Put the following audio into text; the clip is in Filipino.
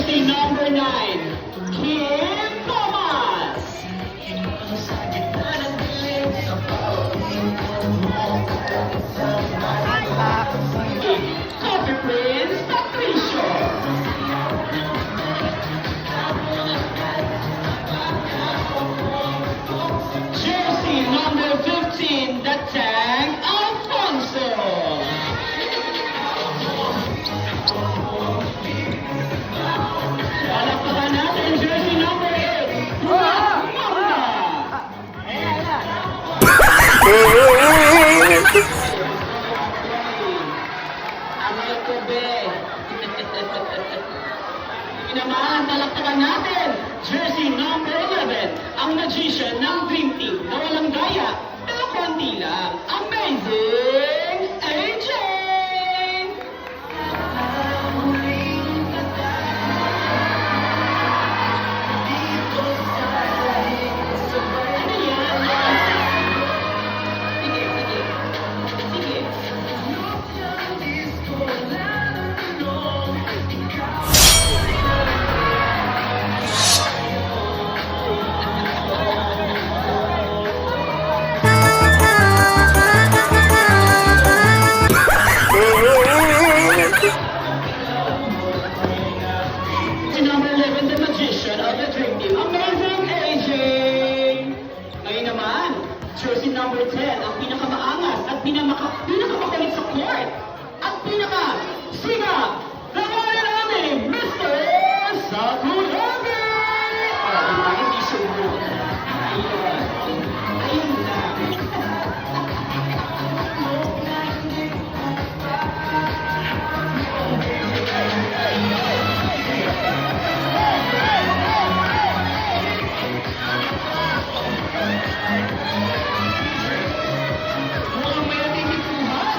Jersey number 9, Kim Thomas. Coffee Prince Patricio. Jersey number 15, the Tank Alfonso. Palakpakan natin, jersey number 8, Manda. Amay ko, be. Naman, palakpakan natin, jersey number 11, ang magician ng Dream Team na walang gaya, pero konti lang. Amazing AJ! Ano yan? Sige, sige. Sige. Number 11, the magician of the Dream Team, Amazing AJ! Ngayon naman, jersey number 10, ang pinakamaangas at pinakamakulit sa court at pinaka-siga, the one and only Mr. Sakuragi! Hindi sumunod. Ayun lang. Mukhang may natitikuhan.